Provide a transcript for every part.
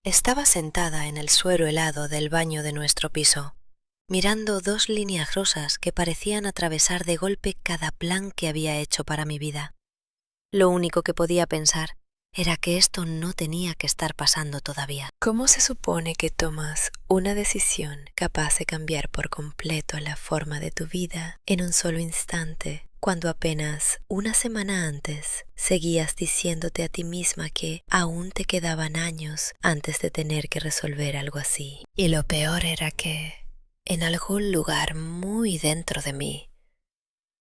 Estaba sentada en el suelo helado del baño de nuestro piso, mirando dos líneas rosas que parecían atravesar de golpe cada plan que había hecho para mi vida. Lo único que podía pensar era que esto no tenía que estar pasando todavía. ¿Cómo se supone que tomas una decisión capaz de cambiar por completo la forma de tu vida en un solo instante, cuando apenas una semana antes seguías diciéndote a ti misma que aún te quedaban años antes de tener que resolver algo así? Y lo peor era que, en algún lugar muy dentro de mí,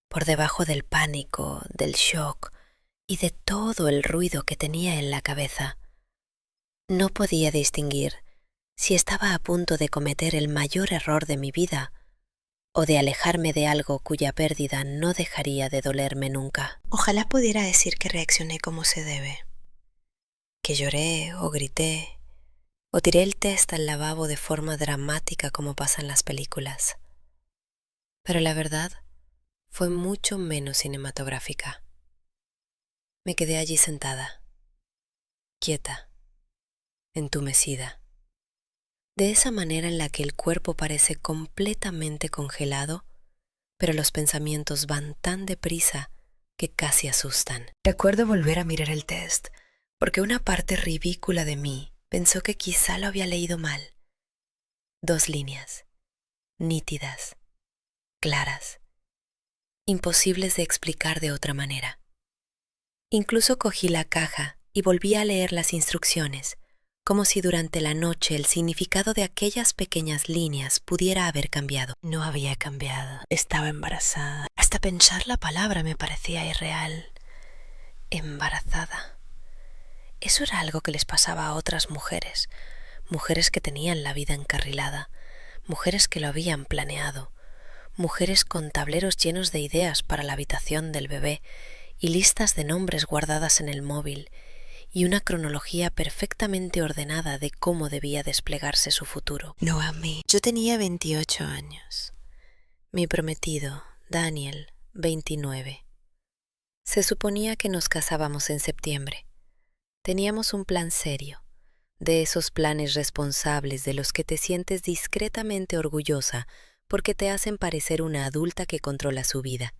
por debajo del pánico, del shock y de todo el ruido que tenía en la cabeza, no podía distinguir si estaba a punto de cometer el mayor error de mi vida o de alejarme de algo cuya pérdida no dejaría de dolerme nunca. Ojalá pudiera decir que reaccioné como se debe, que lloré o grité o tiré el test al lavabo de forma dramática como pasa en las películas. Pero la verdad fue mucho menos cinematográfica. Me quedé allí sentada, quieta, entumecida, de esa manera en la que el cuerpo parece completamente congelado, pero los pensamientos van tan deprisa que casi asustan. Recuerdo volver a mirar el test, porque una parte ridícula de mí pensó que quizá lo había leído mal. 2 líneas, nítidas, claras, imposibles de explicar de otra manera. Incluso cogí la caja y volví a leer las instrucciones, como si durante la noche el significado de aquellas pequeñas líneas pudiera haber cambiado. No había cambiado. Estaba embarazada. Hasta pensar la palabra me parecía irreal. Embarazada. Eso era algo que les pasaba a otras mujeres, mujeres que tenían la vida encarrilada, mujeres que lo habían planeado, mujeres con tableros llenos de ideas para la habitación del bebé y listas de nombres guardadas en el móvil, y una cronología perfectamente ordenada de cómo debía desplegarse su futuro. No a mí. Yo tenía 28 años. Mi prometido, Daniel, 29. Se suponía que nos casábamos en septiembre. Teníamos un plan serio, de esos planes responsables de los que te sientes discretamente orgullosa porque te hacen parecer una adulta que controla su vida.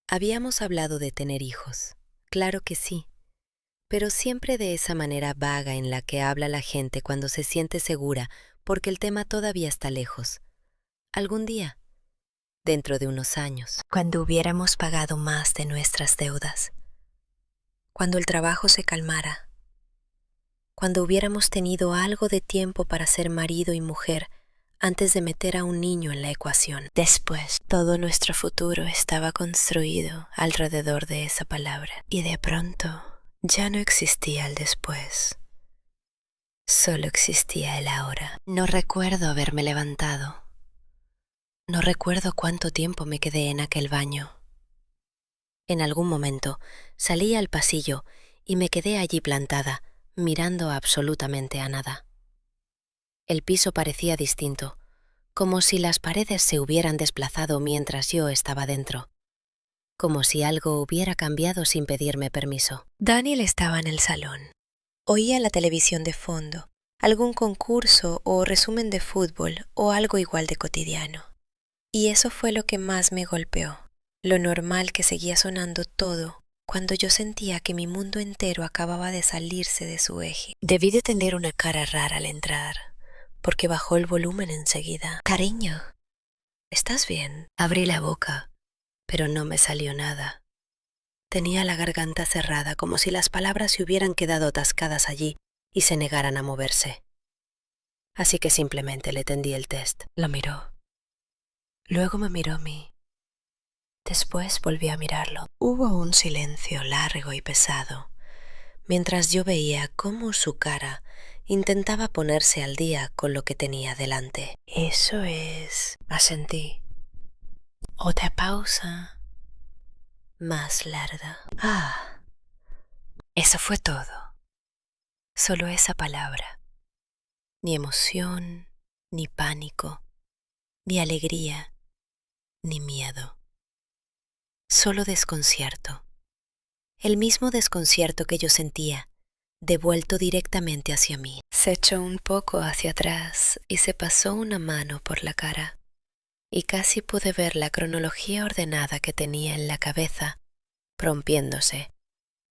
Habíamos hablado de tener hijos, claro que sí, pero siempre de esa manera vaga en la que habla la gente cuando se siente segura porque el tema todavía está lejos. Algún día, dentro de unos años, cuando hubiéramos pagado más de nuestras deudas, cuando el trabajo se calmara, cuando hubiéramos tenido algo de tiempo para ser marido y mujer antes de meter a un niño en la ecuación. Después, todo nuestro futuro estaba construido alrededor de esa palabra. Y de pronto, ya no existía el después. Solo existía el ahora. No recuerdo haberme levantado. No recuerdo cuánto tiempo me quedé en aquel baño. En algún momento, salí al pasillo y me quedé allí plantada, mirando absolutamente a nada. El piso parecía distinto, como si las paredes se hubieran desplazado mientras yo estaba dentro, como si algo hubiera cambiado sin pedirme permiso. Daniel estaba en el salón. Oía la televisión de fondo, algún concurso o resumen de fútbol o algo igual de cotidiano. Y eso fue lo que más me golpeó, lo normal que seguía sonando todo cuando yo sentía que mi mundo entero acababa de salirse de su eje. Debí de tener una cara rara al entrar, porque bajó el volumen enseguida. Cariño, ¿estás bien? Abrí la boca, pero no me salió nada. Tenía la garganta cerrada, como si las palabras se hubieran quedado atascadas allí y se negaran a moverse. Así que simplemente le tendí el test. Lo miró. Luego me miró a mí. Después volví a mirarlo. Hubo un silencio largo y pesado, mientras yo veía cómo su cara intentaba ponerse al día con lo que tenía delante. Eso es, asentí. Otra pausa más larga. Eso fue todo. Solo esa palabra. Ni emoción, ni pánico, ni alegría, ni miedo. Solo desconcierto. El mismo desconcierto que yo sentía devuelto directamente hacia mí. Se echó un poco hacia atrás y se pasó una mano por la cara, y casi pude ver la cronología ordenada que tenía en la cabeza, rompiéndose,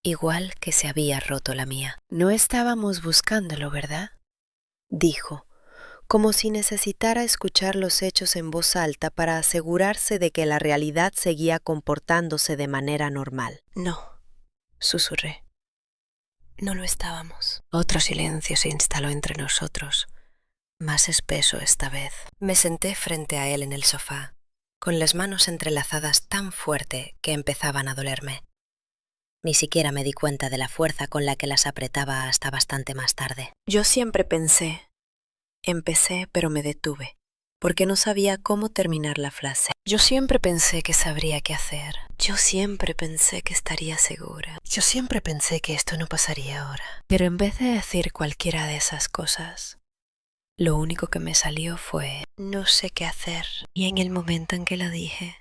igual que se había roto la mía. No estábamos buscándolo, ¿verdad? Dijo, como si necesitara escuchar los hechos en voz alta para asegurarse de que la realidad seguía comportándose de manera normal. No, susurré. No lo estábamos. Otro silencio se instaló entre nosotros, más espeso esta vez. Me senté frente a él en el sofá, con las manos entrelazadas tan fuerte que empezaban a dolerme. Ni siquiera me di cuenta de la fuerza con la que las apretaba hasta bastante más tarde. Yo siempre pensé. Empecé, pero me detuve, porque no sabía cómo terminar la frase. Yo siempre pensé que sabría qué hacer. Yo siempre pensé que estaría segura. Yo siempre pensé que esto no pasaría ahora. Pero en vez de decir cualquiera de esas cosas, lo único que me salió fue no sé qué hacer. Y en el momento en que lo dije,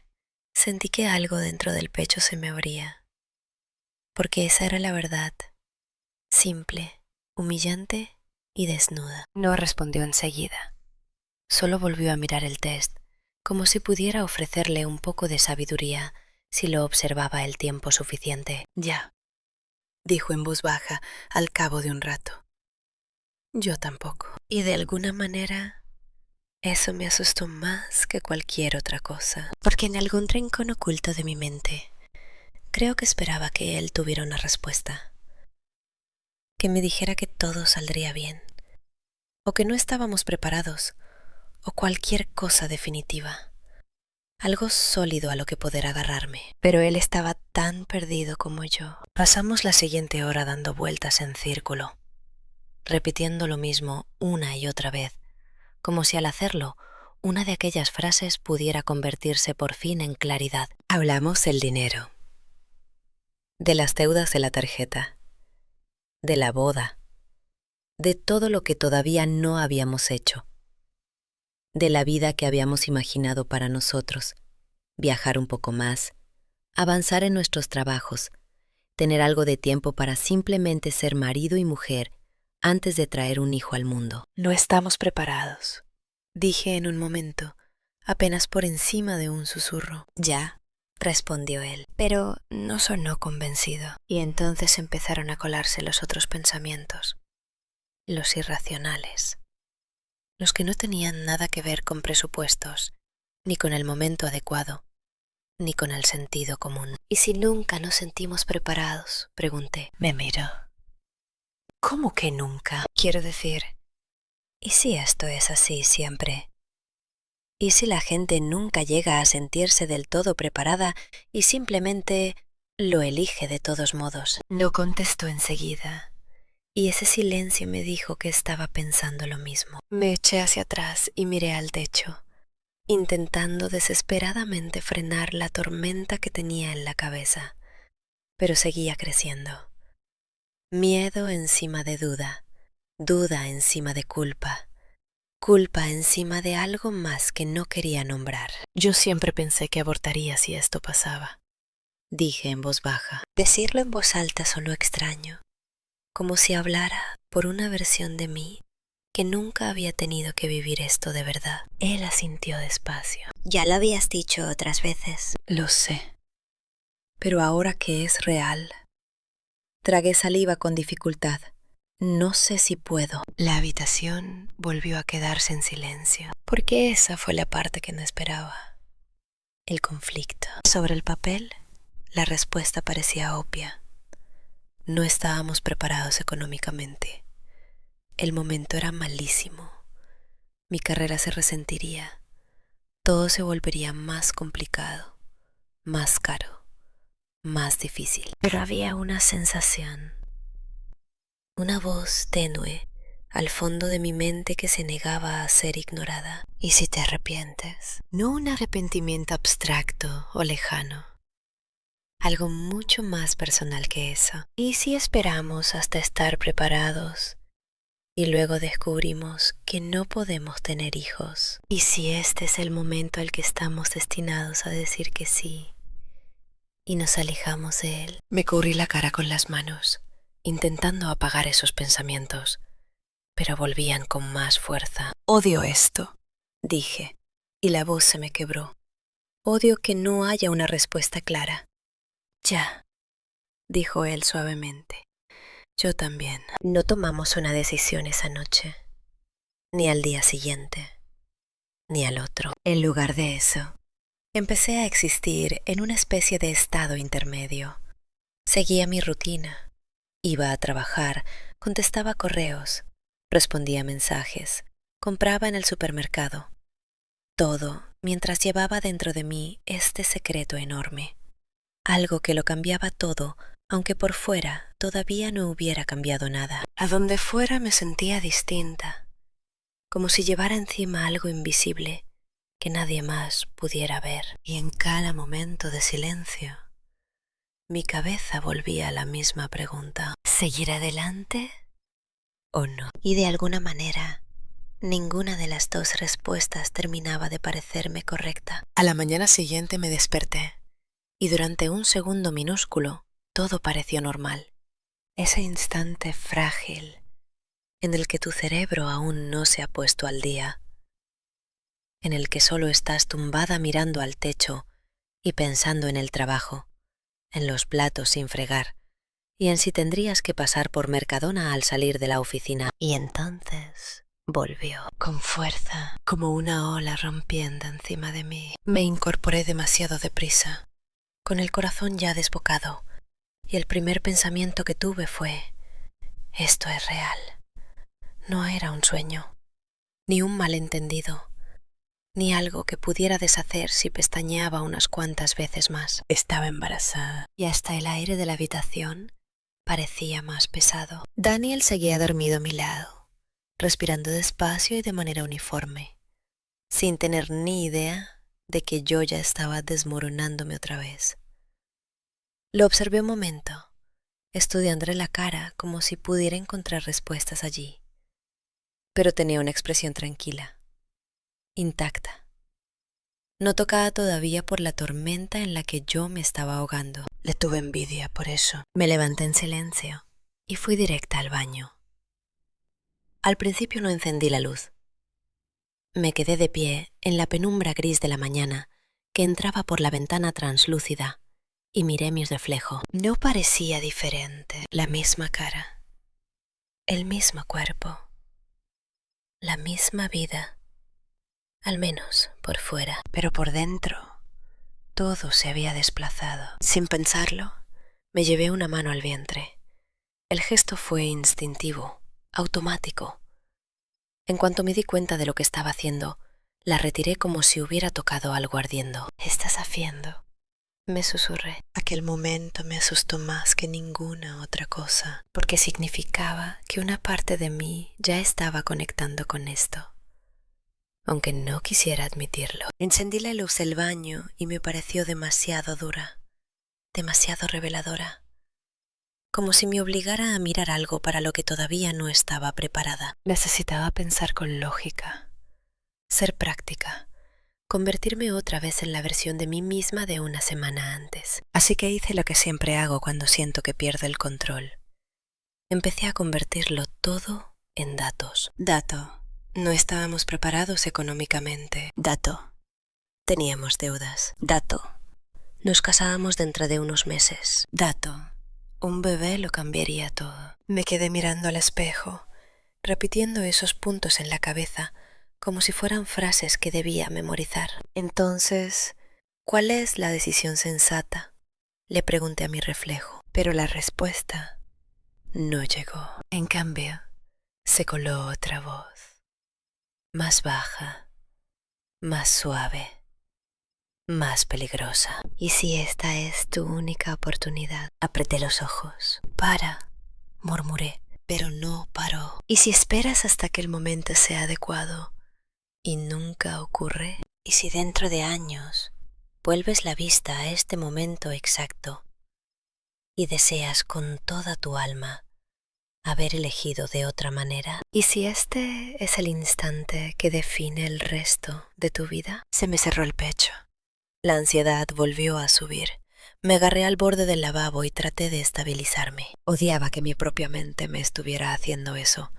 sentí que algo dentro del pecho se me abría. Porque esa era la verdad, simple, humillante y desnuda. No respondió enseguida. Solo volvió a mirar el test, como si pudiera ofrecerle un poco de sabiduría si lo observaba el tiempo suficiente. Ya, dijo en voz baja al cabo de un rato. Yo tampoco. Y de alguna manera, eso me asustó más que cualquier otra cosa, porque en algún rincón oculto de mi mente, creo que esperaba que él tuviera una respuesta, que me dijera que todo saldría bien, o que no estábamos preparados, o cualquier cosa definitiva, algo sólido a lo que poder agarrarme. Pero él estaba tan perdido como yo. Pasamos la siguiente hora dando vueltas en círculo, repitiendo lo mismo una y otra vez, como si al hacerlo, una de aquellas frases pudiera convertirse por fin en claridad. Hablamos del dinero, de las deudas de la tarjeta, de la boda, de todo lo que todavía no habíamos hecho, de la vida que habíamos imaginado para nosotros, viajar un poco más, avanzar en nuestros trabajos, tener algo de tiempo para simplemente ser marido y mujer antes de traer un hijo al mundo. No estamos preparados, dije en un momento, apenas por encima de un susurro. Ya, respondió él, pero no sonó convencido. Y entonces empezaron a colarse los otros pensamientos, los irracionales, los que no tenían nada que ver con presupuestos, ni con el momento adecuado, ni con el sentido común. ¿Y si nunca nos sentimos preparados?, pregunté. Me miró. ¿Cómo que nunca? Quiero decir, ¿y si esto es así siempre? ¿Y si la gente nunca llega a sentirse del todo preparada y simplemente lo elige de todos modos? No contestó enseguida, y ese silencio me dijo que estaba pensando lo mismo. Me eché hacia atrás y miré al techo, intentando desesperadamente frenar la tormenta que tenía en la cabeza, pero seguía creciendo. Miedo encima de duda, duda encima de culpa, culpa encima de algo más que no quería nombrar. Yo siempre pensé que abortaría si esto pasaba, dije en voz baja. Decirlo en voz alta sonó extraño, como si hablara por una versión de mí que nunca había tenido que vivir esto de verdad. Él asintió despacio. Ya lo habías dicho otras veces. Lo sé, pero ahora que es real. Tragué saliva con dificultad. No sé si puedo. La habitación volvió a quedarse en silencio, porque esa fue la parte que no esperaba. El conflicto. Sobre el papel, la respuesta parecía obvia. No estábamos preparados económicamente. El momento era malísimo. Mi carrera se resentiría. Todo se volvería más complicado, más caro, más difícil. Pero había una sensación, una voz tenue al fondo de mi mente que se negaba a ser ignorada. ¿Y si te arrepientes? No un arrepentimiento abstracto o lejano, algo mucho más personal que eso. ¿Y si esperamos hasta estar preparados y luego descubrimos que no podemos tener hijos? ¿Y si este es el momento al que estamos destinados a decir que sí y nos alejamos de él? Me cubrí la cara con las manos intentando apagar esos pensamientos, pero volvían con más fuerza. «Odio esto», dije, y la voz se me quebró. Odio que no haya una respuesta clara. «Ya», dijo él suavemente. «Yo también». No tomamos una decisión esa noche, ni al día siguiente, ni al otro. En lugar de eso, empecé a existir en una especie de estado intermedio. Seguía mi rutina. Iba a trabajar, contestaba correos, respondía mensajes, compraba en el supermercado. Todo mientras llevaba dentro de mí este secreto enorme. Algo que lo cambiaba todo, aunque por fuera todavía no hubiera cambiado nada. A donde fuera me sentía distinta, como si llevara encima algo invisible que nadie más pudiera ver. Y en cada momento de silencio, mi cabeza volvía a la misma pregunta: ¿seguir adelante o no? Y de alguna manera, ninguna de las dos respuestas terminaba de parecerme correcta. A la mañana siguiente me desperté, y durante un segundo minúsculo todo pareció normal. Ese instante frágil en el que tu cerebro aún no se ha puesto al día, en el que solo estás tumbada mirando al techo y pensando en el trabajo, en los platos sin fregar y en si tendrías que pasar por Mercadona al salir de la oficina. Y entonces volvió con fuerza, como una ola rompiendo encima de mí. Me incorporé demasiado deprisa, con el corazón ya desbocado, y el primer pensamiento que tuve fue: esto es real. No era un sueño, ni un malentendido, ni algo que pudiera deshacer si pestañeaba unas cuantas veces más. Estaba embarazada. Y hasta el aire de la habitación parecía más pesado. Daniel seguía dormido a mi lado, respirando despacio y de manera uniforme, sin tener ni idea de que yo ya estaba desmoronándome otra vez. Lo observé un momento, estudiándole la cara como si pudiera encontrar respuestas allí, pero tenía una expresión tranquila, intacta, no tocada todavía por la tormenta en la que yo me estaba ahogando. Le tuve envidia por eso. Me levanté en silencio y fui directa al baño. Al principio no encendí la luz. Me quedé de pie en la penumbra gris de la mañana que entraba por la ventana translúcida y miré mi reflejo. No parecía diferente. La misma cara, el mismo cuerpo, la misma vida, al menos por fuera. Pero por dentro todo se había desplazado. Sin pensarlo, me llevé una mano al vientre. El gesto fue instintivo, automático. En cuanto me di cuenta de lo que estaba haciendo, la retiré como si hubiera tocado algo ardiendo. «¿Qué estás haciendo?», me susurré. Aquel momento me asustó más que ninguna otra cosa, porque significaba que una parte de mí ya estaba conectando con esto, aunque no quisiera admitirlo. Encendí la luz del baño y me pareció demasiado dura, demasiado reveladora, como si me obligara a mirar algo para lo que todavía no estaba preparada. Necesitaba pensar con lógica, ser práctica, convertirme otra vez en la versión de mí misma de una semana antes. Así que hice lo que siempre hago cuando siento que pierdo el control. Empecé a convertirlo todo en datos. Dato: no estábamos preparados económicamente. Dato: teníamos deudas. Dato: nos casábamos dentro de unos meses. Dato: un bebé lo cambiaría todo. Me quedé mirando al espejo, repitiendo esos puntos en la cabeza como si fueran frases que debía memorizar. Entonces, ¿cuál es la decisión sensata?, le pregunté a mi reflejo. Pero la respuesta no llegó. En cambio, se coló otra voz, más baja, más suave, más peligrosa. ¿Y si esta es tu única oportunidad? Apreté los ojos. Para, murmuré, pero no paró. ¿Y si esperas hasta que el momento sea adecuado y nunca ocurre? ¿Y si dentro de años vuelves la vista a este momento exacto y deseas con toda tu alma haber elegido de otra manera? ¿Y si este es el instante que define el resto de tu vida? Se me cerró el pecho. La ansiedad volvió a subir. Me agarré al borde del lavabo y traté de estabilizarme. Odiaba que mi propia mente me estuviera haciendo eso,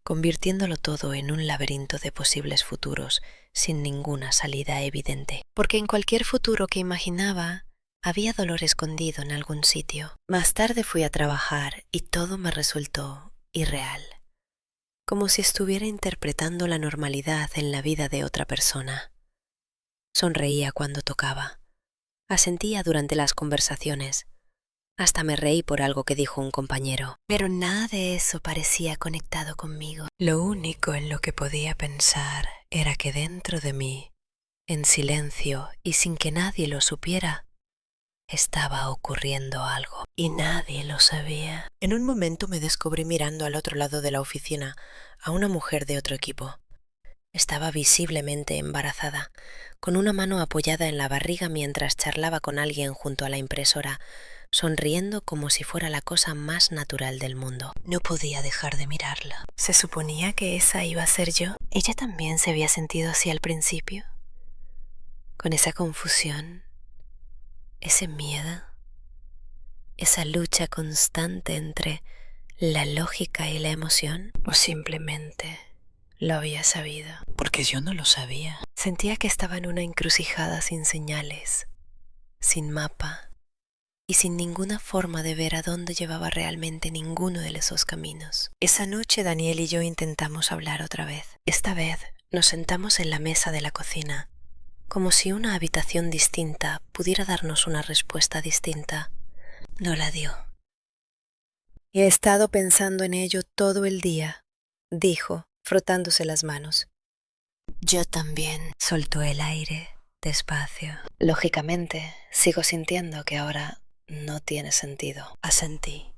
convirtiéndolo todo en un laberinto de posibles futuros sin ninguna salida evidente. Porque en cualquier futuro que imaginaba, había dolor escondido en algún sitio. Más tarde fui a trabajar y todo me resultó irreal, como si estuviera interpretando la normalidad en la vida de otra persona. Sonreía cuando tocaba, asentía durante las conversaciones, hasta me reí por algo que dijo un compañero. Pero nada de eso parecía conectado conmigo. Lo único en lo que podía pensar era que dentro de mí, en silencio y sin que nadie lo supiera, estaba ocurriendo algo, y nadie lo sabía. En un momento me descubrí mirando al otro lado de la oficina a una mujer de otro equipo. Estaba visiblemente embarazada, con una mano apoyada en la barriga mientras charlaba con alguien junto a la impresora, sonriendo como si fuera la cosa más natural del mundo. No podía dejar de mirarla. ¿Se suponía que esa iba a ser yo? ¿Ella también se había sentido así al principio? Con esa confusión, ese miedo, esa lucha constante entre la lógica y la emoción, o simplemente lo había sabido. Porque yo no lo sabía. Sentía que estaba en una encrucijada sin señales, sin mapa y sin ninguna forma de ver a dónde llevaba realmente ninguno de esos caminos. Esa noche Daniel y yo intentamos hablar otra vez. Esta vez nos sentamos en la mesa de la cocina, como si una habitación distinta pudiera darnos una respuesta distinta. No la dio. He estado pensando en ello todo el día, dijo, frotándose las manos. Yo también, soltó el aire, despacio. Lógicamente, sigo sintiendo que ahora no tiene sentido. Asentí,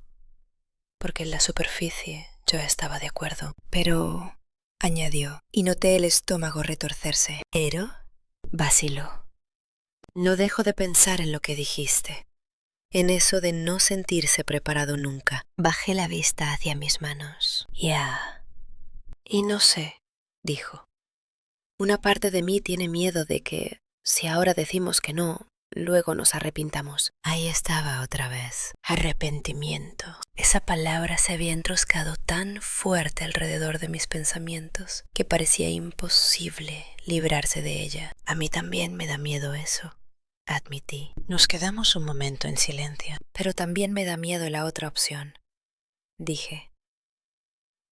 porque en la superficie yo estaba de acuerdo. Pero, añadió, y noté el estómago retorcerse. ¿Ero? Vaciló. No dejo de pensar en lo que dijiste, en eso de no sentirse preparado nunca. Bajé la vista hacia mis manos. Ya. Y no sé, dijo. Una parte de mí tiene miedo de que, si ahora decimos que no, luego nos arrepintamos. Ahí estaba otra vez. Arrepentimiento. Esa palabra se había enroscado tan fuerte alrededor de mis pensamientos que parecía imposible librarse de ella. A mí también me da miedo eso, admití. Nos quedamos un momento en silencio. Pero también me da miedo la otra opción, dije.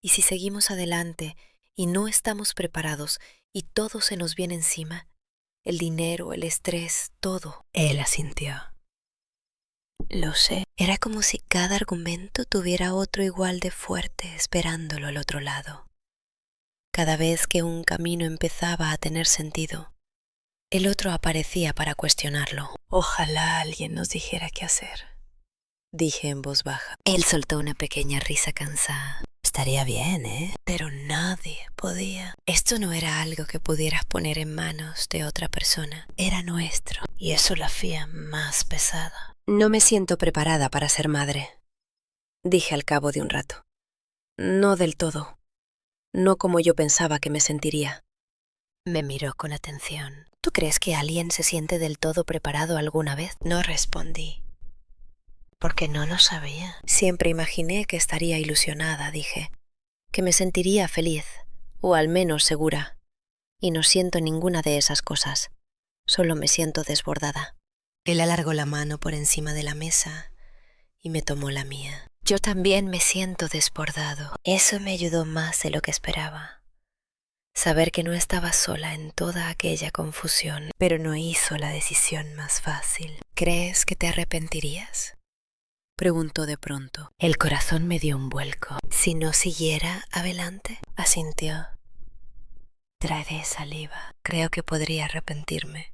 ¿Y si seguimos adelante y no estamos preparados y todo se nos viene encima? El dinero, el estrés, todo. Él asintió. Lo sé. Era como si cada argumento tuviera otro igual de fuerte esperándolo al otro lado. Cada vez que un camino empezaba a tener sentido, el otro aparecía para cuestionarlo. Ojalá alguien nos dijera qué hacer, dije en voz baja. Él soltó una pequeña risa cansada. Estaría bien, ¿eh? Pero nadie podía. Esto no era algo que pudieras poner en manos de otra persona. Era nuestro. Y eso lo hacía más pesada. No me siento preparada para ser madre, dije al cabo de un rato. No del todo. No como yo pensaba que me sentiría. Me miró con atención. ¿Tú crees que alguien se siente del todo preparado alguna vez? No respondí, porque no lo sabía. Siempre imaginé que estaría ilusionada, dije, que me sentiría feliz, o al menos segura, y no siento ninguna de esas cosas, solo me siento desbordada. Él alargó la mano por encima de la mesa y me tomó la mía. Yo también me siento desbordado. Eso me ayudó más de lo que esperaba. Saber que no estaba sola en toda aquella confusión, pero no hizo la decisión más fácil. ¿Crees que te arrepentirías?, preguntó de pronto. El corazón me dio un vuelco. Si no siguiera adelante, asintió. Tragué saliva. Creo que podría arrepentirme.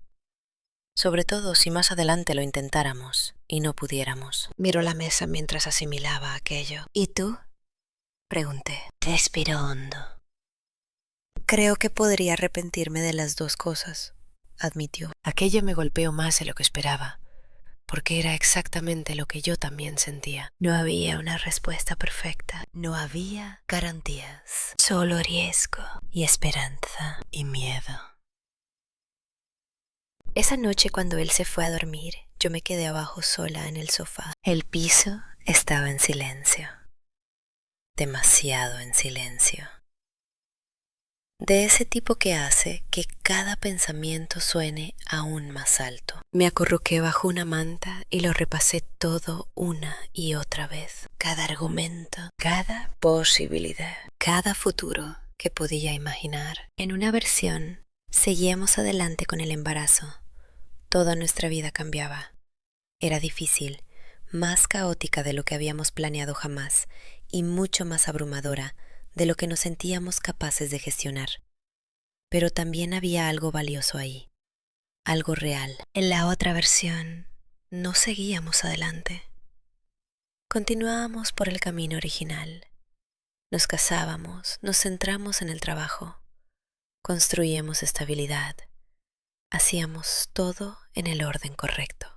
Sobre todo si más adelante lo intentáramos y no pudiéramos. Miró la mesa mientras asimilaba aquello. ¿Y tú?, pregunté. Respiró hondo. Creo que podría arrepentirme de las dos cosas, admitió. Aquello me golpeó más de lo que esperaba, porque era exactamente lo que yo también sentía. No había una respuesta perfecta, no había garantías, solo riesgo y esperanza y miedo. Esa noche cuando él se fue a dormir, Yo me quedé abajo sola en el sofá. El piso estaba en silencio. Demasiado en silencio. De ese tipo que hace que cada pensamiento suene aún más alto. Me acurruqué bajo una manta y lo repasé todo una y otra vez. Cada argumento, cada posibilidad, cada futuro que podía imaginar. En una versión, seguíamos adelante con el embarazo. Toda nuestra vida cambiaba. Era difícil, más caótica de lo que habíamos planeado jamás y mucho más abrumadora de lo que nos sentíamos capaces de gestionar. Pero también había algo valioso ahí, algo real. En la otra versión, no seguíamos adelante. Continuábamos por el camino original. Nos casábamos, nos centramos en el trabajo, construíamos estabilidad, hacíamos todo en el orden correcto.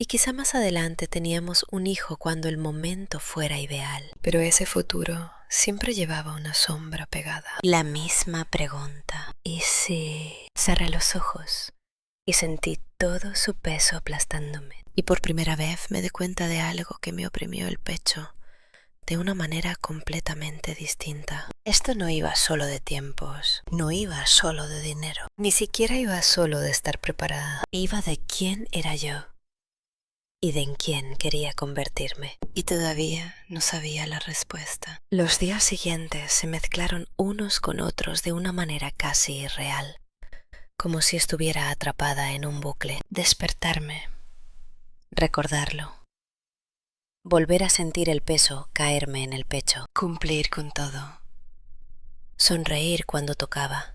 Y quizá más adelante teníamos un hijo cuando el momento fuera ideal. Pero ese futuro siempre llevaba una sombra pegada. La misma pregunta. ¿Y si? Cerré los ojos y sentí todo su peso aplastándome. Y por primera vez me di cuenta de algo que me oprimió el pecho de una manera completamente distinta. Esto no iba solo de tiempos, no iba solo de dinero, ni siquiera iba solo de estar preparada. Iba de quién era yo y de en quién quería convertirme. Y todavía no sabía la respuesta. Los días siguientes se mezclaron unos con otros de una manera casi irreal, como si estuviera atrapada en un bucle. Despertarme, recordarlo, volver a sentir el peso caerme en el pecho, cumplir con todo, sonreír cuando tocaba,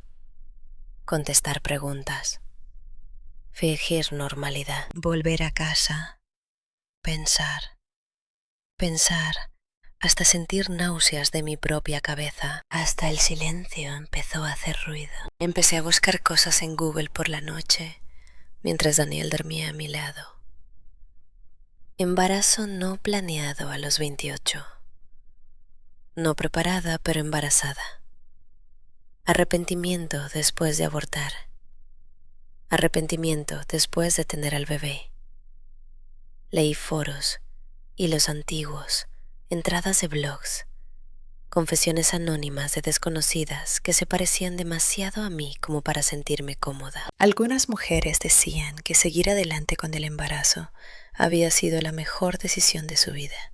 contestar preguntas, fingir normalidad, volver a casa, pensar, hasta sentir náuseas de mi propia cabeza. Hasta el silencio empezó a hacer ruido. Empecé a buscar cosas en Google por la noche, mientras Daniel dormía a mi lado. Embarazo no planeado a los 28. No preparada, pero embarazada. Arrepentimiento después de abortar. Arrepentimiento después de tener al bebé. Leí foros, hilos antiguos, entradas de blogs, confesiones anónimas de desconocidas que se parecían demasiado a mí como para sentirme cómoda. Algunas mujeres decían que seguir adelante con el embarazo había sido la mejor decisión de su vida,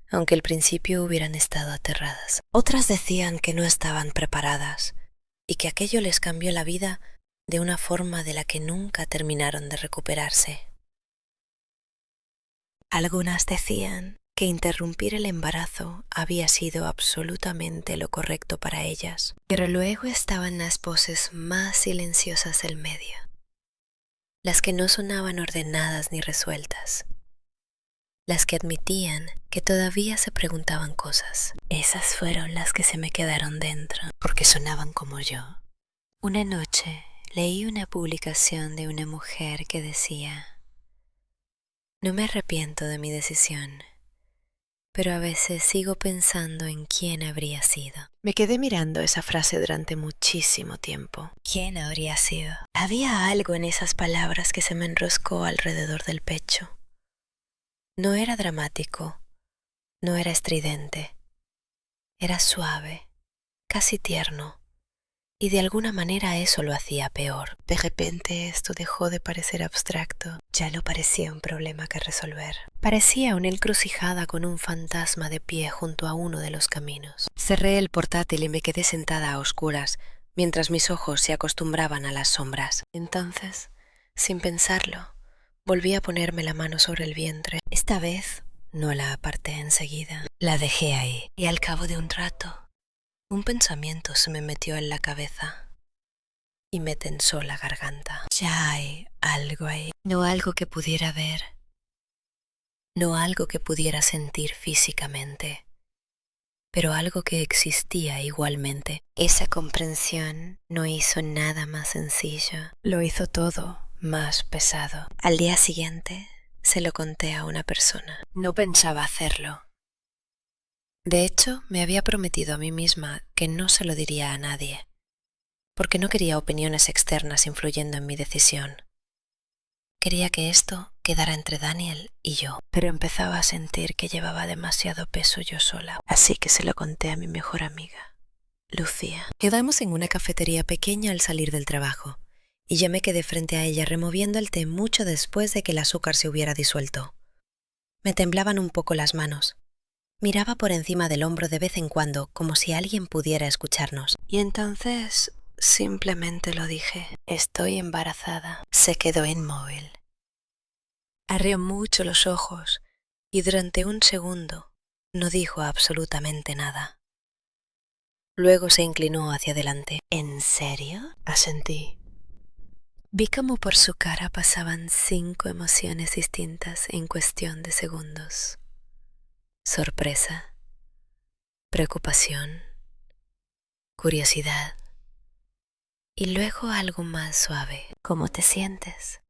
aunque al principio hubieran estado aterradas. Otras decían que no estaban preparadas y que aquello les cambió la vida de una forma de la que nunca terminaron de recuperarse. Algunas decían que interrumpir el embarazo había sido absolutamente lo correcto para ellas. Pero luego estaban las voces más silenciosas del medio, las que no sonaban ordenadas ni resueltas, las que admitían que todavía se preguntaban cosas. Esas fueron las que se me quedaron dentro, porque sonaban como yo. Una noche leí una publicación de una mujer que decía: no me arrepiento de mi decisión, pero a veces sigo pensando en quién habría sido. Me quedé mirando esa frase durante muchísimo tiempo. ¿Quién habría sido? Había algo en esas palabras que se me enroscó alrededor del pecho. No era dramático, no era estridente. Era suave, casi tierno. Y de alguna manera eso lo hacía peor. De repente esto dejó de parecer abstracto. Ya no parecía un problema que resolver. Parecía una encrucijada con un fantasma de pie junto a uno de los caminos. Cerré el portátil y me quedé sentada a oscuras, mientras mis ojos se acostumbraban a las sombras. Entonces, sin pensarlo, volví a ponerme la mano sobre el vientre. Esta vez no la aparté enseguida. La dejé ahí. Y al cabo de un rato, un pensamiento se me metió en la cabeza y me tensó la garganta. Ya hay algo ahí. No algo que pudiera ver, no algo que pudiera sentir físicamente, pero algo que existía igualmente. Esa comprensión no hizo nada más sencillo, lo hizo todo más pesado. Al día siguiente se lo conté a una persona. No pensaba hacerlo. De hecho, me había prometido a mí misma que no se lo diría a nadie, porque no quería opiniones externas influyendo en mi decisión. Quería que esto quedara entre Daniel y yo, pero empezaba a sentir que llevaba demasiado peso yo sola, así que se lo conté a mi mejor amiga, Lucía. Quedamos en una cafetería pequeña al salir del trabajo, y yo me quedé frente a ella removiendo el té mucho después de que el azúcar se hubiera disuelto. Me temblaban un poco las manos. Miraba por encima del hombro de vez en cuando, como si alguien pudiera escucharnos. Y entonces simplemente lo dije. Estoy embarazada. Se quedó inmóvil. Arreó mucho los ojos y durante un segundo no dijo absolutamente nada. Luego se inclinó hacia adelante. ¿En serio? Asentí. Vi cómo por su cara pasaban 5 emociones distintas en cuestión de segundos. Sorpresa, preocupación, curiosidad y luego algo más suave. ¿Cómo te sientes?,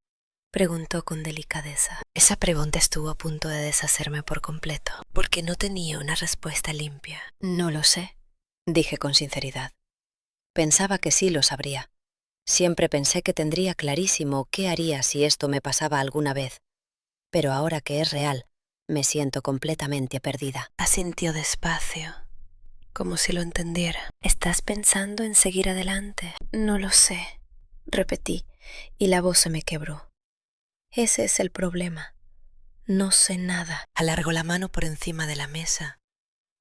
preguntó con delicadeza. Esa pregunta estuvo a punto de deshacerme por completo, porque no tenía una respuesta limpia. No lo sé, dije con sinceridad. Pensaba que sí lo sabría. Siempre pensé que tendría clarísimo qué haría si esto me pasaba alguna vez, pero ahora que es real, me siento completamente perdida. Asintió despacio, como si lo entendiera. ¿Estás pensando en seguir adelante? No lo sé, repetí, y la voz se me quebró. Ese es el problema. No sé nada. Alargó la mano por encima de la mesa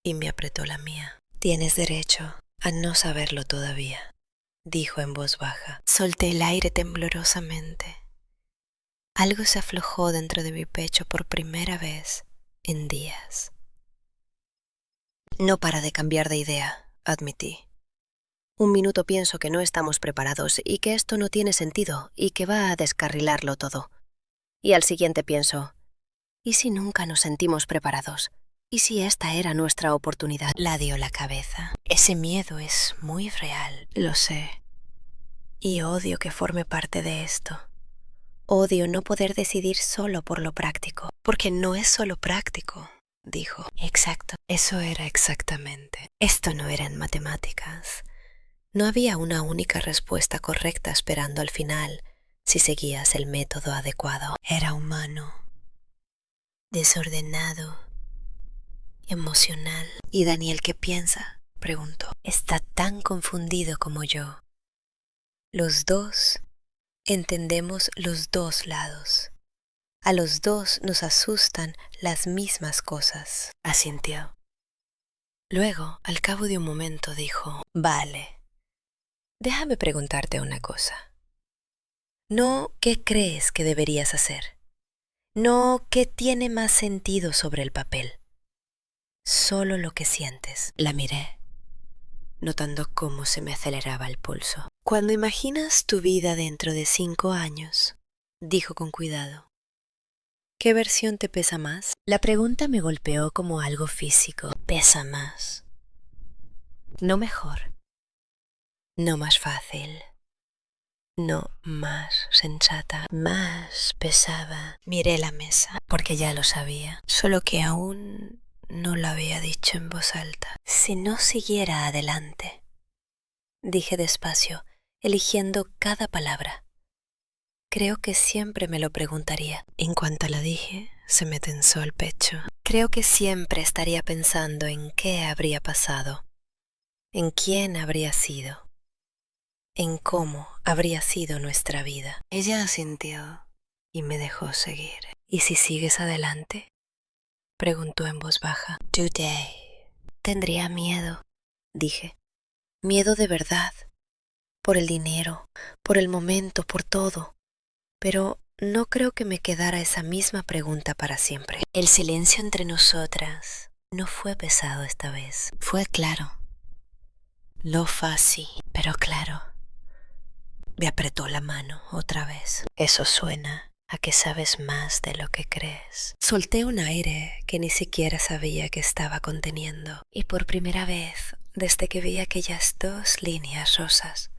y me apretó la mía. Tienes derecho a no saberlo todavía, dijo en voz baja. Solté el aire temblorosamente. Algo se aflojó dentro de mi pecho por primera vez en días. No para de cambiar de idea, admití. Un minuto pienso que no estamos preparados y que esto no tiene sentido y que va a descarrilarlo todo. Y al siguiente pienso, ¿y si nunca nos sentimos preparados? ¿Y si esta era nuestra oportunidad? La dio la cabeza. Ese miedo es muy real, lo sé. Y odio que forme parte de esto. Odio no poder decidir solo por lo práctico, porque no es solo práctico, dijo. Exacto, eso era exactamente. Esto no eran matemáticas. No había una única respuesta correcta esperando al final si seguías el método adecuado. Era humano, desordenado, emocional. ¿Y Daniel qué piensa?, preguntó. Está tan confundido como yo. Los dos entendemos los dos lados. A los dos nos asustan las mismas cosas, asintió. Luego, al cabo de un momento, dijo, vale, déjame preguntarte una cosa. No qué crees que deberías hacer. No qué tiene más sentido sobre el papel. Solo lo que sientes. La miré, notando cómo se me aceleraba el pulso. Cuando imaginas tu vida dentro de 5 años, dijo con cuidado, ¿qué versión te pesa más? La pregunta me golpeó como algo físico. Pesa más. No mejor. No más fácil. No más sensata. Más pesaba. Miré la mesa, porque ya lo sabía, solo que aún no lo había dicho en voz alta. Si no siguiera adelante, dije despacio, eligiendo cada palabra. Creo que siempre me lo preguntaría. En cuanto la dije, se me tensó el pecho. Creo que siempre estaría pensando en qué habría pasado, en quién habría sido, en cómo habría sido nuestra vida. Ella asintió y me dejó seguir. ¿Y si sigues adelante?, preguntó en voz baja. Today. Tendría miedo, dije. Miedo de verdad. Por el dinero, por el momento, por todo. Pero no creo que me quedara esa misma pregunta para siempre. El silencio entre nosotras no fue pesado esta vez. Fue claro. Lo fácil, pero claro. Me apretó la mano otra vez. Eso suena a que sabes más de lo que crees. Solté un aire que ni siquiera sabía que estaba conteniendo. Y por primera vez, desde que vi aquellas 2 líneas rosas,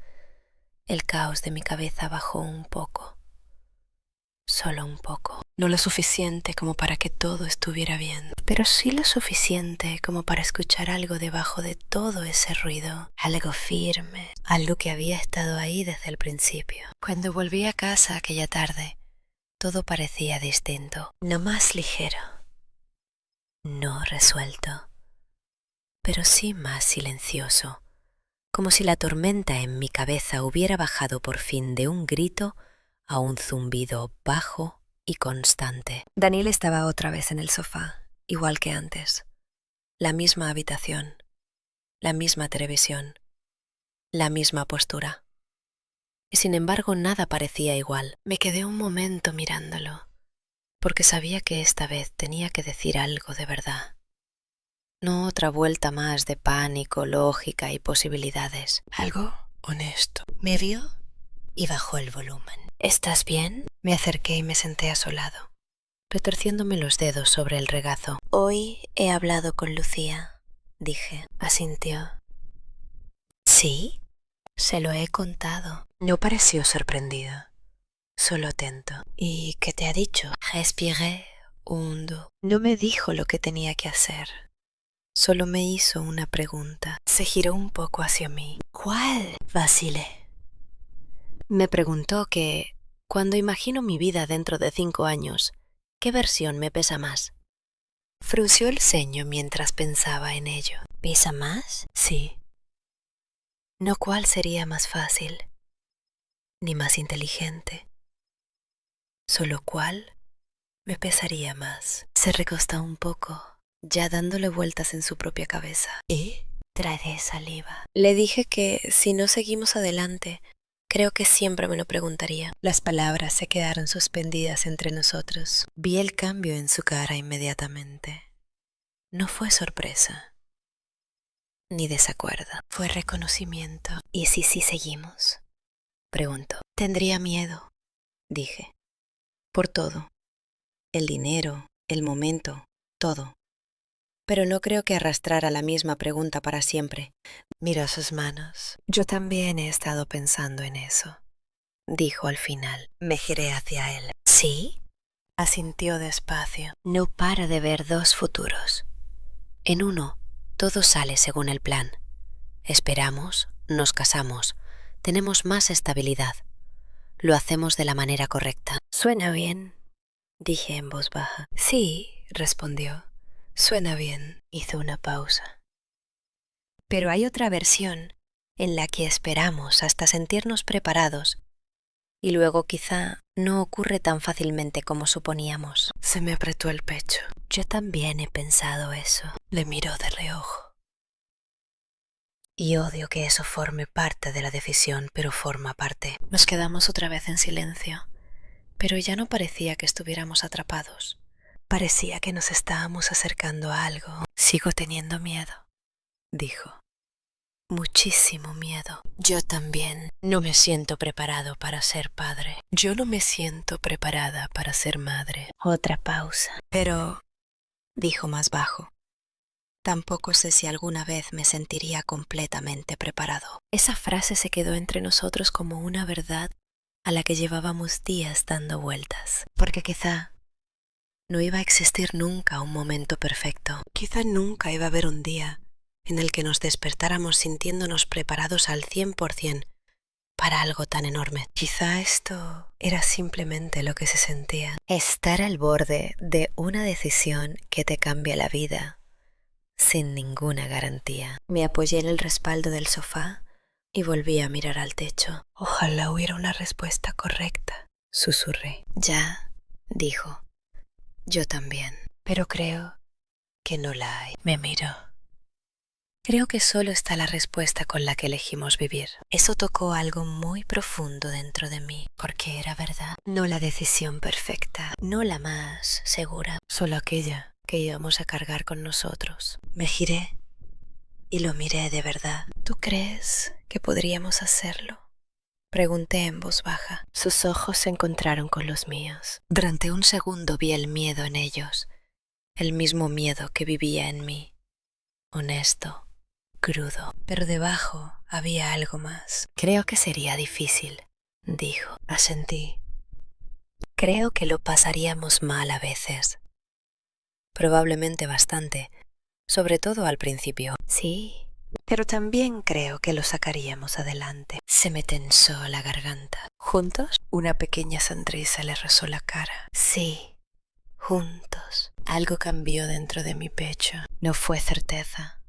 el caos de mi cabeza bajó un poco. Solo un poco. No lo suficiente como para que todo estuviera bien, pero sí lo suficiente como para escuchar algo debajo de todo ese ruido. Algo firme, algo que había estado ahí desde el principio. Cuando volví a casa aquella tarde, todo parecía distinto, no más ligero, no resuelto, pero sí más silencioso, como si la tormenta en mi cabeza hubiera bajado por fin de un grito a un zumbido bajo y constante. Daniel estaba otra vez en el sofá, igual que antes. La misma habitación, la misma televisión, la misma postura. Y sin embargo nada parecía igual. Me quedé un momento mirándolo, porque sabía que esta vez tenía que decir algo de verdad. No otra vuelta más de pánico, lógica y posibilidades. Algo honesto. Me vio y bajó el volumen. ¿Estás bien? Me acerqué y me senté a su lado, retorciéndome los dedos sobre el regazo. Hoy he hablado con Lucía, dije. Asintió. ¿Sí? Se lo he contado. No pareció sorprendida, solo atento. ¿Y qué te ha dicho? Respiré hondo. No me dijo lo que tenía que hacer. Solo me hizo una pregunta. Se giró un poco hacia mí. ¿Cuál? Vacilé. Me preguntó que, cuando imagino mi vida dentro de 5 años, ¿qué versión me pesa más? Frunció el ceño mientras pensaba en ello. ¿Pesa más? Sí. No cuál sería más fácil, ni más inteligente. Solo cuál me pesaría más. Se recostó un poco, ya dándole vueltas en su propia cabeza. ¿Y? Tragué saliva. Le dije que si no seguimos adelante, creo que siempre me lo preguntaría. Las palabras se quedaron suspendidas entre nosotros. Vi el cambio en su cara inmediatamente. No fue sorpresa, ni desacuerdo. Fue reconocimiento. ¿Y si seguimos? Preguntó. Tendría miedo, dije. Por todo. El dinero, el momento, todo. Pero no creo que arrastrara la misma pregunta para siempre. Miró sus manos. Yo también he estado pensando en eso, dijo al final. Me giré hacia él. ¿Sí? Asintió despacio. No para de ver 2 futuros. En uno, todo sale según el plan. Esperamos, nos casamos, tenemos más estabilidad. Lo hacemos de la manera correcta. Suena bien, dije en voz baja. Sí, respondió. Suena bien. Hizo una pausa. Pero hay otra versión en la que esperamos hasta sentirnos preparados y luego quizá no ocurre tan fácilmente como suponíamos. Se me apretó el pecho. Yo también he pensado eso. Le miró de reojo. Y odio que eso forme parte de la decisión, pero forma parte. Nos quedamos otra vez en silencio, pero ya no parecía que estuviéramos atrapados. Parecía que nos estábamos acercando a algo. Sigo teniendo miedo, dijo. Muchísimo miedo. Yo también. No me siento preparado para ser padre. Yo no me siento preparada para ser madre. Otra pausa. Pero, dijo más bajo, tampoco sé si alguna vez me sentiría completamente preparado. Esa frase se quedó entre nosotros como una verdad a la que llevábamos días dando vueltas. Porque quizá no iba a existir nunca un momento perfecto. Quizá nunca iba a haber un día en el que nos despertáramos sintiéndonos preparados al 100% para algo tan enorme. Quizá esto era simplemente lo que se sentía. Estar al borde de una decisión que te cambia la vida, sin ninguna garantía. Me apoyé en el respaldo del sofá y volví a mirar al techo. Ojalá hubiera una respuesta correcta, susurré. Ya, dijo. Yo también, pero creo que no la hay. Me miró. Creo que solo está la respuesta con la que elegimos vivir. Eso tocó algo muy profundo dentro de mí, porque era verdad. No la decisión perfecta, no la más segura, solo aquella que íbamos a cargar con nosotros. Me giré y lo miré de verdad. ¿Tú crees que podríamos hacerlo? Pregunté en voz baja. Sus ojos se encontraron con los míos. Durante un segundo vi el miedo en ellos, el mismo miedo que vivía en mí. Honesto, crudo, pero debajo había algo más. Creo que sería difícil, dijo. Asentí. Creo que lo pasaríamos mal a veces. Probablemente bastante, sobre todo al principio. Sí, pero también creo que lo sacaríamos adelante. Se me tensó la garganta. ¿Juntos? Una pequeña sonrisa le rozó la cara. Sí, juntos. Algo cambió dentro de mi pecho. No fue certeza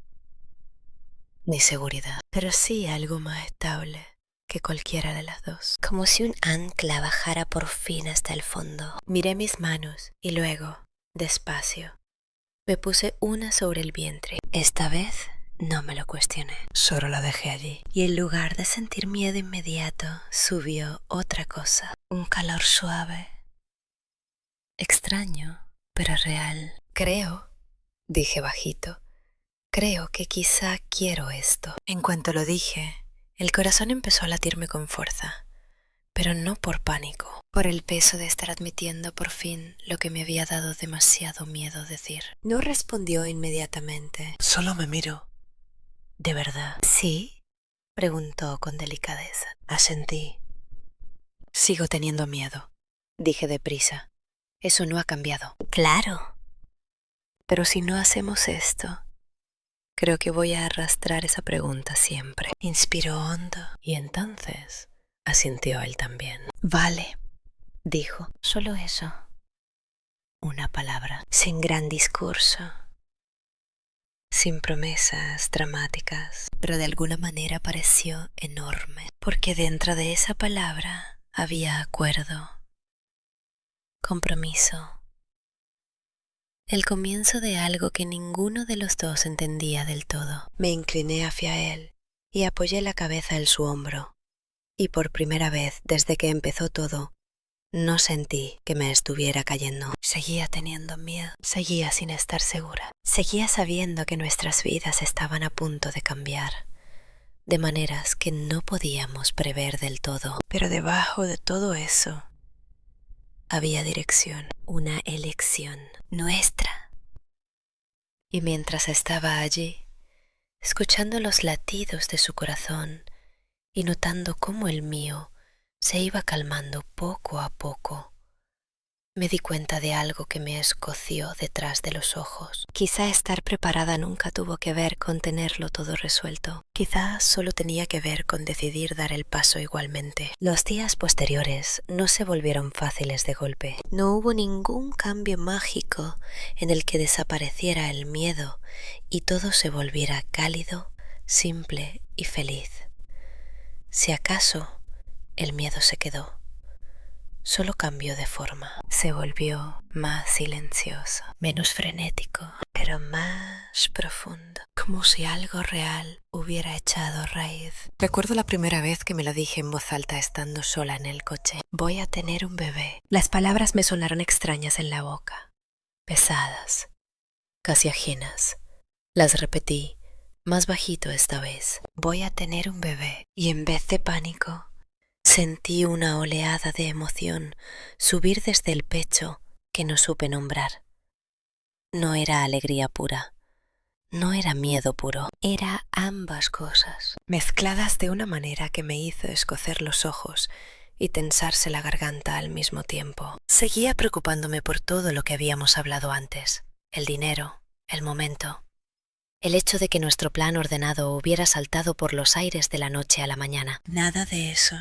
ni seguridad, pero sí algo más estable que cualquiera de las dos. Como si un ancla bajara por fin hasta el fondo. Miré mis manos y luego, despacio, me puse una sobre el vientre. Esta vez no me lo cuestioné, solo la dejé allí. Y en lugar de sentir miedo inmediato, subió otra cosa. Un calor suave. Extraño, pero real. Creo, dije bajito, creo que quizá quiero esto. En cuanto lo dije, el corazón empezó a latirme con fuerza, pero no por pánico, por el peso de estar admitiendo por fin lo que me había dado demasiado miedo decir. No respondió inmediatamente. Solo me miro. ¿De verdad? ¿Sí? Preguntó con delicadeza. Asentí. Sigo teniendo miedo, dije deprisa. Eso no ha cambiado. Claro. Pero si no hacemos esto, creo que voy a arrastrar esa pregunta siempre. Inspiró hondo y entonces asintió él también. Vale, dijo. Solo eso. Una palabra. Sin gran discurso. Sin promesas dramáticas. Pero de alguna manera pareció enorme. Porque dentro de esa palabra había acuerdo. Compromiso. El comienzo de algo que ninguno de los dos entendía del todo. Me incliné hacia él y apoyé la cabeza en su hombro. Y por primera vez desde que empezó todo, no sentí que me estuviera cayendo. Seguía teniendo miedo, seguía sin estar segura. Seguía sabiendo que nuestras vidas estaban a punto de cambiar, de maneras que no podíamos prever del todo. Pero debajo de todo eso, había dirección, una elección nuestra. Y mientras estaba allí, escuchando los latidos de su corazón y notando cómo el mío se iba calmando poco a poco, me di cuenta de algo que me escoció detrás de los ojos. Quizá estar preparada nunca tuvo que ver con tenerlo todo resuelto. Quizá solo tenía que ver con decidir dar el paso igualmente. Los días posteriores no se volvieron fáciles de golpe. No hubo ningún cambio mágico en el que desapareciera el miedo y todo se volviera cálido, simple y feliz. Si acaso, el miedo se quedó. Solo cambió de forma. Se volvió más silencioso, menos frenético, pero más profundo. Como si algo real hubiera echado raíz. Recuerdo la primera vez que me lo dije en voz alta estando sola en el coche. Voy a tener un bebé. Las palabras me sonaron extrañas en la boca. Pesadas, casi ajenas. Las repetí, más bajito esta vez. Voy a tener un bebé. Y en vez de pánico, sentí una oleada de emoción subir desde el pecho que no supe nombrar. No era alegría pura, no era miedo puro, era ambas cosas, mezcladas de una manera que me hizo escocer los ojos y tensarse la garganta al mismo tiempo. Seguía preocupándome por todo lo que habíamos hablado antes, el dinero, el momento, el hecho de que nuestro plan ordenado hubiera saltado por los aires de la noche a la mañana. Nada de eso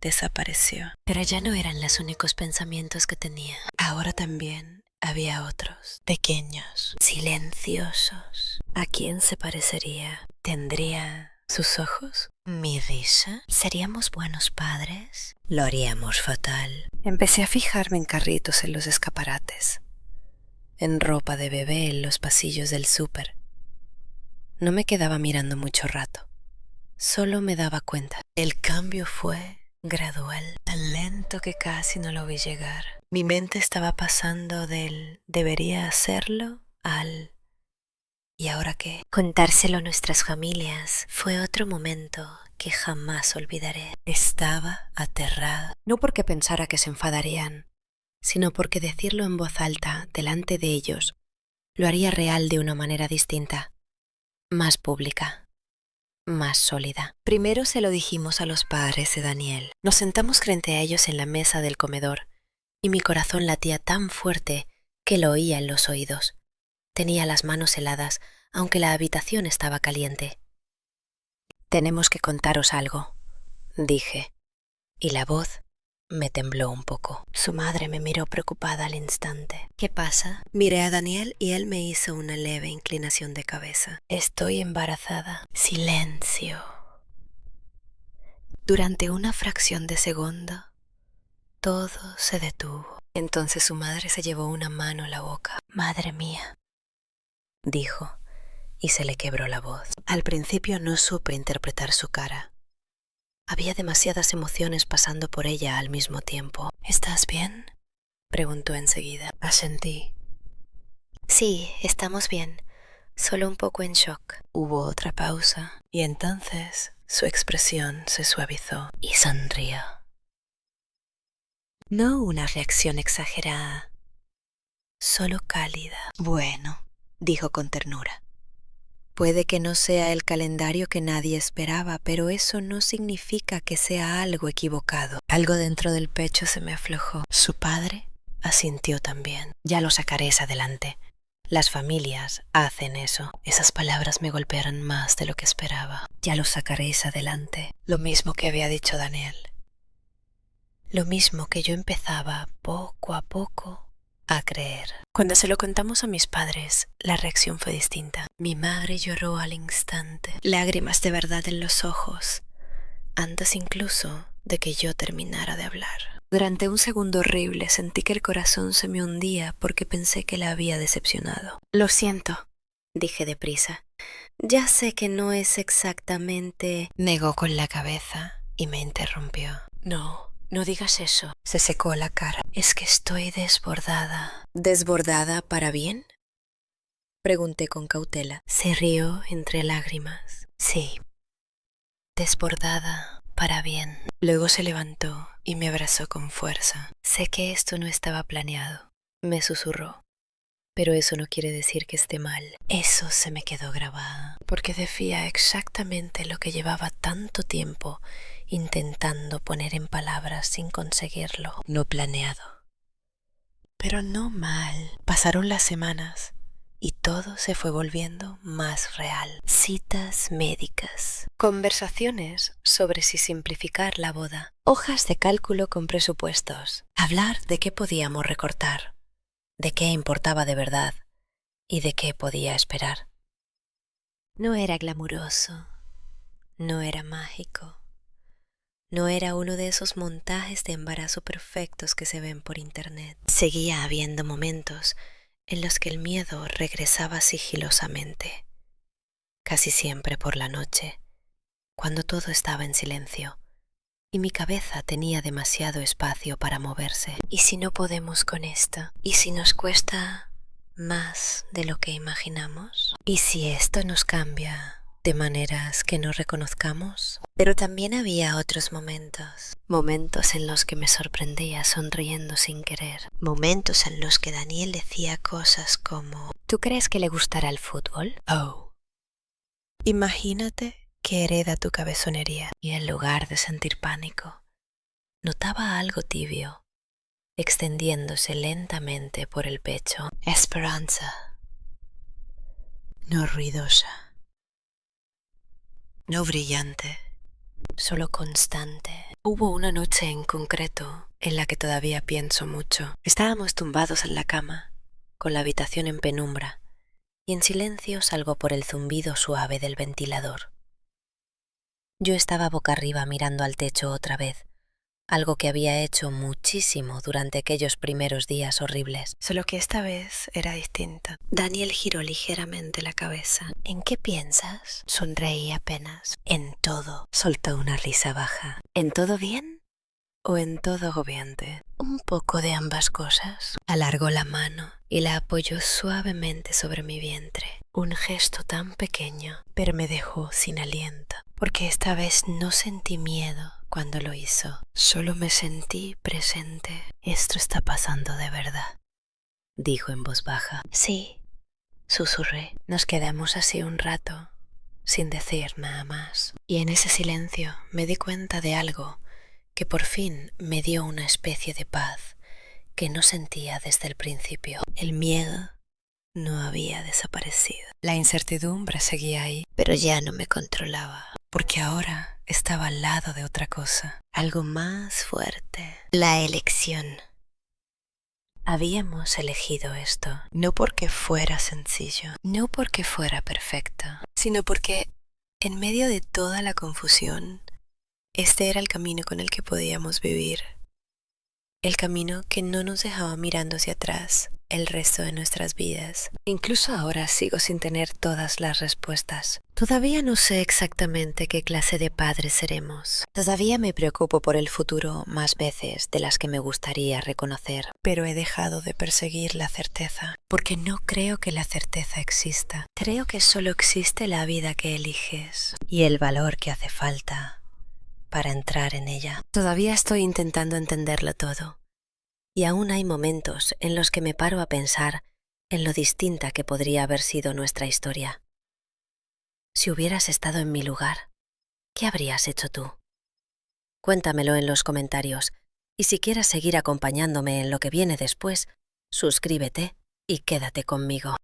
desapareció. Pero ya no eran los únicos pensamientos que tenía. Ahora también había otros, pequeños, silenciosos. ¿A quién se parecería? ¿Tendría sus ojos? ¿Mi risa? ¿Seríamos buenos padres? ¿Lo haríamos fatal? Empecé a fijarme en carritos en los escaparates, en ropa de bebé en los pasillos del súper. No me quedaba mirando mucho rato. Solo me daba cuenta. El cambio fue gradual, tan lento que casi no lo vi llegar. Mi mente estaba pasando del debería hacerlo al ¿y ahora qué? Contárselo a nuestras familias fue otro momento que jamás olvidaré. Estaba aterrada, no porque pensara que se enfadarían, sino porque decirlo en voz alta delante de ellos lo haría real de una manera distinta, más pública. Más sólida. Primero se lo dijimos a los padres de Daniel. Nos sentamos frente a ellos en la mesa del comedor y mi corazón latía tan fuerte que lo oía en los oídos. Tenía las manos heladas, aunque la habitación estaba caliente. Tenemos que contaros algo, dije, y la voz me tembló un poco. Su madre me miró preocupada al instante. ¿Qué pasa? Miré a Daniel y él me hizo una leve inclinación de cabeza. Estoy embarazada. Silencio. Durante una fracción de segundo, todo se detuvo. Entonces su madre se llevó una mano a la boca. Madre mía, dijo, y se le quebró la voz. Al principio no supe interpretar su cara. Había demasiadas emociones pasando por ella al mismo tiempo. ¿Estás bien?, preguntó enseguida. Asentí. Sí, estamos bien, solo un poco en shock. Hubo otra pausa, y entonces su expresión se suavizó y sonrió. No una reacción exagerada, solo cálida. Bueno, dijo con ternura. Puede que no sea el calendario que nadie esperaba, pero eso no significa que sea algo equivocado. Algo dentro del pecho se me aflojó. Su padre asintió también. Ya lo sacaréis adelante. Las familias hacen eso. Esas palabras me golpearon más de lo que esperaba. Ya lo sacaréis adelante. Lo mismo que había dicho Daniel. Lo mismo que yo empezaba poco a poco a creer. Cuando se lo contamos a mis padres, la reacción fue distinta. Mi madre lloró al instante, lágrimas de verdad en los ojos, antes incluso de que yo terminara de hablar. Durante un segundo horrible sentí que el corazón se me hundía porque pensé que la había decepcionado. Lo siento, dije deprisa. Ya sé que no es exactamente... Negó con la cabeza y me interrumpió. No digas eso. Se secó la cara. Es que estoy desbordada. ¿Desbordada para bien?, pregunté con cautela. Se rió entre lágrimas. Sí, desbordada para bien. Luego se levantó y me abrazó con fuerza. Sé que esto no estaba planeado, me susurró. Pero eso no quiere decir que esté mal. Eso se me quedó grabado, porque decía exactamente lo que llevaba tanto tiempo intentando poner en palabras sin conseguirlo. No planeado. Pero no mal. Pasaron las semanas y todo se fue volviendo más real. Citas médicas, conversaciones sobre si simplificar la boda, hojas de cálculo con presupuestos, hablar de qué podíamos recortar, de qué importaba de verdad y de qué podía esperar. No era glamuroso, no era mágico. No era uno de esos montajes de embarazo perfectos que se ven por internet. Seguía habiendo momentos en los que el miedo regresaba sigilosamente, casi siempre por la noche, cuando todo estaba en silencio y mi cabeza tenía demasiado espacio para moverse. ¿Y si no podemos con esto? ¿Y si nos cuesta más de lo que imaginamos? ¿Y si esto nos cambia de maneras que no reconozcamos? Pero también había otros momentos en los que me sorprendía sonriendo sin querer, momentos en los que Daniel decía cosas como: ¿tú crees que le gustará el fútbol? Oh, imagínate que hereda tu cabezonería. Y en lugar de sentir pánico, notaba algo tibio extendiéndose lentamente por el pecho. Esperanza, no ruidosa, no brillante, solo constante. Hubo una noche en concreto en la que todavía pienso mucho. Estábamos tumbados en la cama, con la habitación en penumbra, y en silencio salgo por el zumbido suave del ventilador. Yo estaba boca arriba mirando al techo otra vez, algo que había hecho muchísimo durante aquellos primeros días horribles, solo que esta vez era distinto. Daniel giró ligeramente la cabeza. ¿En qué piensas? Sonreí apenas. En todo. Soltó una risa baja. ¿En todo bien o en todo agobiante? Un poco de ambas cosas. Alargó la mano y la apoyó suavemente sobre mi vientre. Un gesto tan pequeño, pero me dejó sin aliento, porque esta vez no sentí miedo cuando lo hizo. Solo me sentí presente. Esto está pasando de verdad, dijo en voz baja. Sí, susurré. Nos quedamos así un rato, sin decir nada más. Y en ese silencio me di cuenta de algo que por fin me dio una especie de paz que no sentía desde el principio. El miedo no había desaparecido. La incertidumbre seguía ahí, pero ya no me controlaba. porque ahora estaba al lado de otra cosa, algo más fuerte. La elección. Habíamos elegido esto, no porque fuera sencillo, no porque fuera perfecto, sino porque en medio de toda la confusión, este era el camino con el que podíamos vivir. El camino que no nos dejaba mirando hacia atrás el resto de nuestras vidas. Incluso ahora sigo sin tener todas las respuestas. Todavía no sé exactamente qué clase de padres seremos. Todavía me preocupo por el futuro más veces de las que me gustaría reconocer. Pero he dejado de perseguir la certeza, porque no creo que la certeza exista. Creo que solo existe la vida que eliges y el valor que hace falta para entrar en ella. Todavía estoy intentando entenderlo todo. Y aún hay momentos en los que me paro a pensar en lo distinta que podría haber sido nuestra historia. Si hubieras estado en mi lugar, ¿qué habrías hecho tú? Cuéntamelo en los comentarios, y si quieres seguir acompañándome en lo que viene después, suscríbete y quédate conmigo.